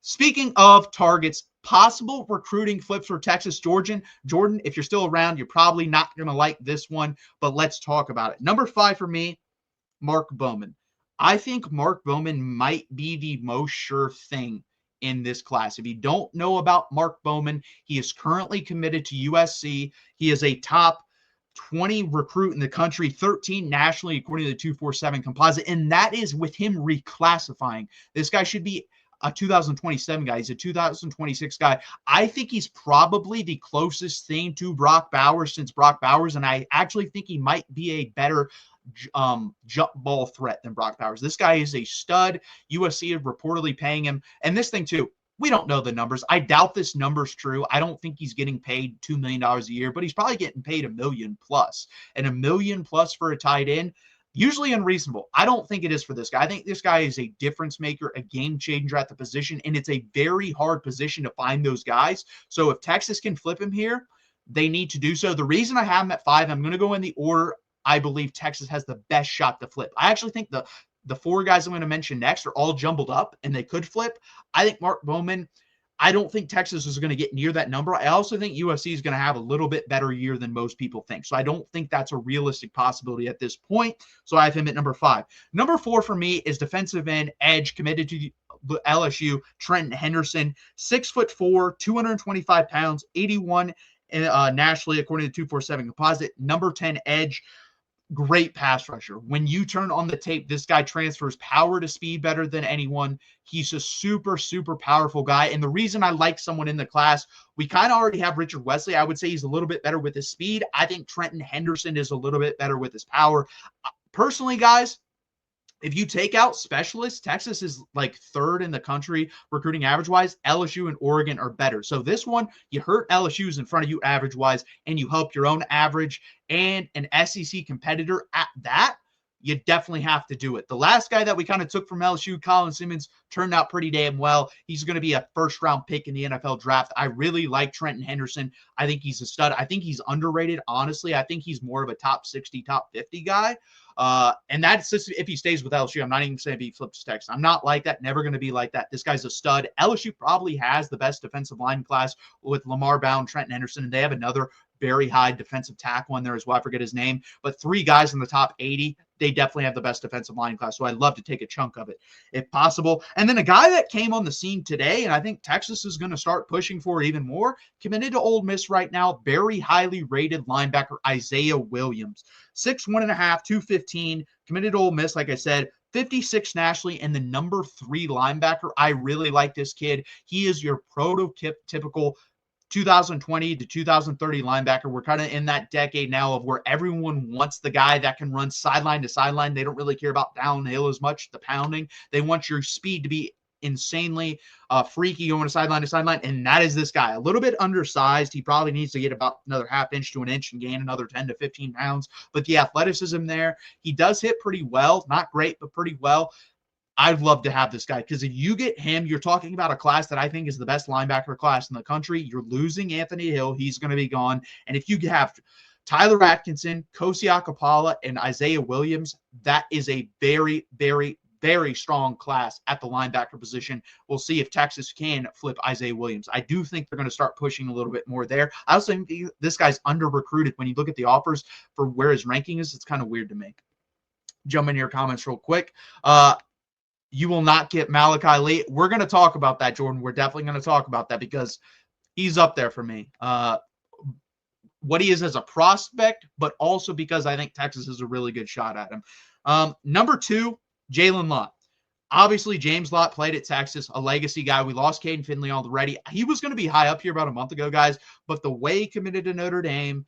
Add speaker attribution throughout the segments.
Speaker 1: Speaking of targets, possible recruiting flips for Texas. Jordan, if you're still around, you're probably not going to like this one, but let's talk about it. Number 5 for me, Mark Bowman. I think Mark Bowman might be the most sure thing in this class. If you don't know about Mark Bowman, he is currently committed to USC. He is a top 20 recruit in the country, 13 nationally, according to the 247 composite. And that is with him reclassifying. This guy should be a 2027 guy. He's a 2026 guy. I think he's probably the closest thing to Brock Bowers since Brock Bowers, and I actually think he might be a better jump ball threat than Brock Bowers. This guy is a stud. USC is reportedly paying him. And this thing, too, we don't know the numbers. I doubt this number's true. I don't think he's getting paid $2 million a year, but he's probably getting paid $1 million plus. And $1 million plus for a tight end, usually unreasonable. I don't think it is for this guy. I think this guy is a difference maker, a game changer at the position, and it's a very hard position to find those guys. So if Texas can flip him here, they need to do so. The reason I have him at 5, I'm going to go in the order I believe Texas has the best shot to flip. I actually think the 4 guys I'm going to mention next are all jumbled up, and they could flip. I think Mark Bowman, I don't think Texas is going to get near that number. I also think USC is going to have a little bit better year than most people think. So I don't think that's a realistic possibility at this point. So I have him at number 5. Number 4 for me is defensive end edge committed to LSU, Trenton Henderson, 6'4", 225 pounds, 81 nationally, according to 247 composite, number 10 edge. Great pass rusher. When you turn on the tape, this guy transfers power to speed better than anyone. He's a super, super powerful guy. And the reason I like someone in the class, we kind of already have Richard Wesley. I would say he's a little bit better with his speed. I think Trenton Henderson is a little bit better with his power. Personally, guys, if you take out specialists, Texas is like 3rd in the country recruiting average-wise. LSU and Oregon are better. So this one, you hurt LSU's in front of you average-wise, and you help your own average and an SEC competitor at that. You definitely have to do it. The last guy that we kind of took from LSU, Colin Simmons, turned out pretty damn well. He's going to be a first-round pick in the NFL draft. I really like Trenton Henderson. I think he's a stud. I think he's underrated, honestly. I think he's more of a top 60, top 50 guy. And that's just if he stays with LSU. I'm not even saying if he flips Texas. I'm not like that. Never going to be like that. This guy's a stud. LSU probably has the best defensive line class with Lamar Bound, Trenton Henderson, and they have another very high defensive tackle in there as well. I forget his name, but 3 guys in the top 80. They definitely have the best defensive line class. So I'd love to take a chunk of it if possible. And then a guy that came on the scene today, and I think Texas is going to start pushing for even more, committed to Ole Miss right now, very highly rated linebacker Isaiah Williams. 6'1.5", 215, committed to Ole Miss, like I said, 56 nationally, and the number 3 linebacker. I really like this kid. He is your prototypical 2020 to 2030 linebacker. We're kind of in that decade now of where everyone wants the guy that can run sideline to sideline. They don't really care about downhill as much, the pounding. They want your speed to be insanely freaky going to sideline, and that is this guy. A little bit undersized. He probably needs to get about another half inch to an inch and gain another 10 to 15 pounds. But the athleticism there, he does hit pretty well. Not great, but pretty well. I'd love to have this guy because if you get him, you're talking about a class that I think is the best linebacker class in the country. You're losing Anthony Hill. He's going to be gone. And if you have Tyler Atkinson, Kosi Akapala, and Isaiah Williams, that is a very, very, very strong class at the linebacker position. We'll see if Texas can flip Isaiah Williams. I do think they're going to start pushing a little bit more there. I also think this guy's under-recruited. When you look at the offers for where his ranking is, it's kind of weird to me. Jump in your comments real quick. You will not get Malachi Lee. We're going to talk about that, Jordan. We're definitely going to talk about that because he's up there for me. What he is as a prospect, but also because I think Texas is a really good shot at him. Number 2, Jaylen Lott. Obviously, James Lott played at Texas, a legacy guy. We lost Caden Finley already. He was going to be high up here about a month ago, guys, but the way he committed to Notre Dame,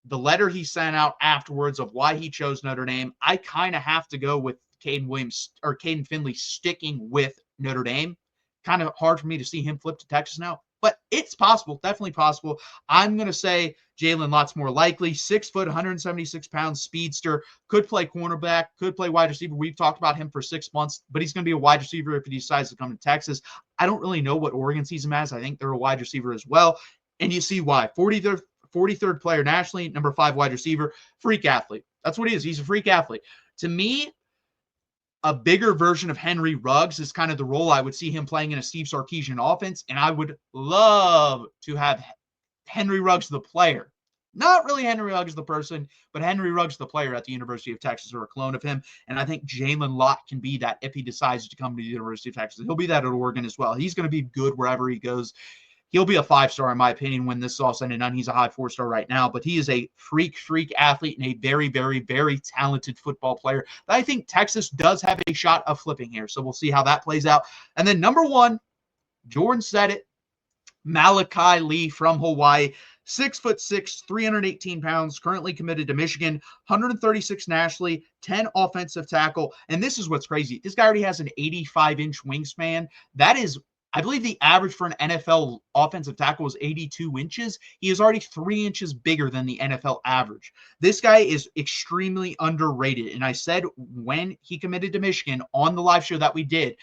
Speaker 1: the letter he sent out afterwards of why he chose Notre Dame, I kind of have to go with Caden Finley sticking with Notre Dame. Kind of hard for me to see him flip to Texas now, but it's possible, definitely possible. I'm going to say Jaylen Lott's more likely. 6 foot, 176 pounds, speedster, could play cornerback, could play wide receiver. We've talked about him for 6 months, but he's going to be a wide receiver if he decides to come to Texas. I don't really know what Oregon sees him as. I think they're a wide receiver as well, and you see why. 43rd player nationally, number 5 wide receiver, freak athlete. That's what he is. He's a freak athlete. To me, a bigger version of Henry Ruggs is kind of the role I would see him playing in a Steve Sarkisian offense, and I would love to have Henry Ruggs the player. Not really Henry Ruggs the person, but Henry Ruggs the player at the University of Texas, or a clone of him. And I think Jaylen L can be that if he decides to come to the University of Texas. He'll be that at Oregon as well. He's going to be good wherever he goes. He'll be a 5-star, in my opinion, when this is all said and done. He's a high 4-star right now, but he is a freak athlete and a very, very, very talented football player that I think Texas does have a shot of flipping here. So we'll see how that plays out. And then number 1, Jordan said it, Malachi Lee from Hawaii. 6'6", 318 pounds, currently committed to Michigan, 136 nationally, 10 offensive tackle. And this is what's crazy. This guy already has an 85-inch wingspan. That is, I believe the average for an NFL offensive tackle is 82 inches. He is already 3 inches bigger than the NFL average. This guy is extremely underrated. And I said when he committed to Michigan on the live show that we did,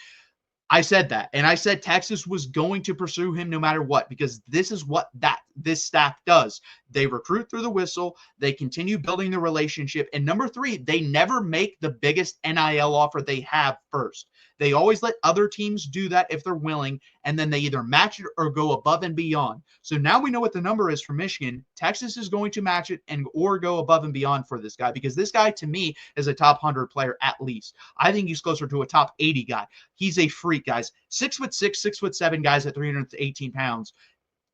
Speaker 1: I said that, and I said Texas was going to pursue him no matter what, because this is what this staff does. They recruit through the whistle. They continue building the relationship. And number 3, they never make the biggest NIL offer they have first. They always let other teams do that if they're willing, and then they either match it or go above and beyond. So now we know what the number is for Michigan. Texas is going to match it or go above and beyond for this guy, because this guy, to me, is a top 100 player at least. I think he's closer to a top 80 guy. He's a freak, guys. 6'6", 6'7" guys at 318 pounds.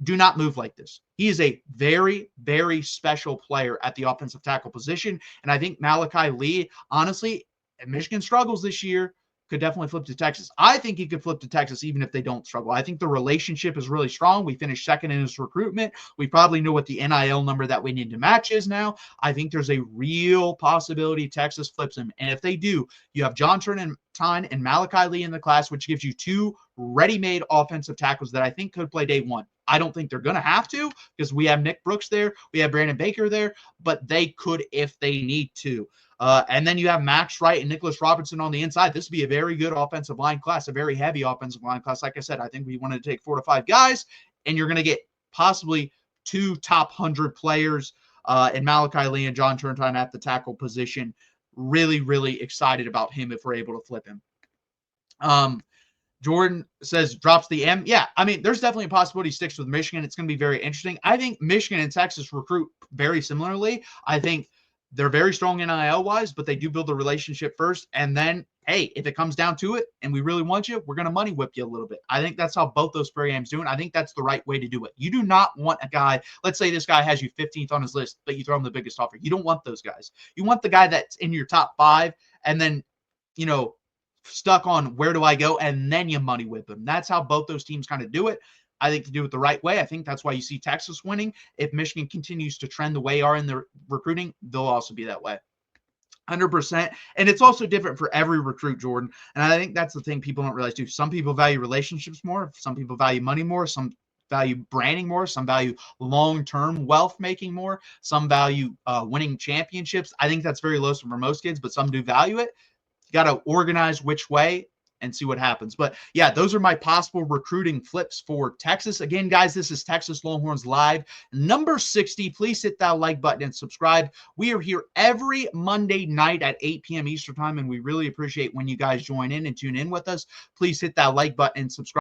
Speaker 1: Do not move like this. He is a very, very special player at the offensive tackle position. And I think Malachi Lee, honestly, if Michigan struggles this year, could definitely flip to Texas. I think he could flip to Texas even if they don't struggle. I think the relationship is really strong. We finished second in his recruitment. We probably know what the NIL number that we need to match is now. I think there's a real possibility Texas flips him. And if they do, you have John Trenton and Malachi Lee in the class, which gives you 2 ready-made offensive tackles that I think could play day 1. I don't think they're going to have to, because we have Nick Brooks there. We have Brandon Baker there, but they could if they need to. And then you have Max Wright and Nicholas Robinson on the inside. This would be a very good offensive line class, a very heavy offensive line class. Like I said, I think we wanted to take 4 to 5 guys, and you're going to get possibly 2 top 100 players in Malachi Lee and John Trenton at the tackle position. Really, really excited about him if we're able to flip him. Jordan says drops the M. Yeah, I mean, there's definitely a possibility he sticks with Michigan. It's going to be very interesting. I think Michigan and Texas recruit very similarly. I think they're very strong NIL-wise, but they do build the relationship first. And then, hey, if it comes down to it and we really want you, we're going to money whip you a little bit. I think that's how both those programs do it. I think that's the right way to do it. You do not want a guy, let's say this guy has you 15th on his list, but you throw him the biggest offer. You don't want those guys. You want the guy that's in your top 5 and then, stuck on where do I go, and then you money whip him. That's how both those teams kind of do it. I think to do it the right way. I think that's why you see Texas winning. If Michigan continues to trend the way they are in their recruiting, they'll also be that way. 100%. And it's also different for every recruit, Jordan. And I think that's the thing people don't realize too. Some people value relationships more. Some people value money more. Some value branding more. Some value long-term wealth making more. Some value winning championships. I think that's very low for most kids, but some do value it. You got to organize which way and see what happens. But yeah, those are my possible recruiting flips for Texas. Again, guys, this is Texas Longhorns Live, number 60. Please hit that like button and subscribe. We are here every Monday night at 8 p.m. Eastern time, and we really appreciate when you guys join in and tune in with us. Please hit that like button and subscribe.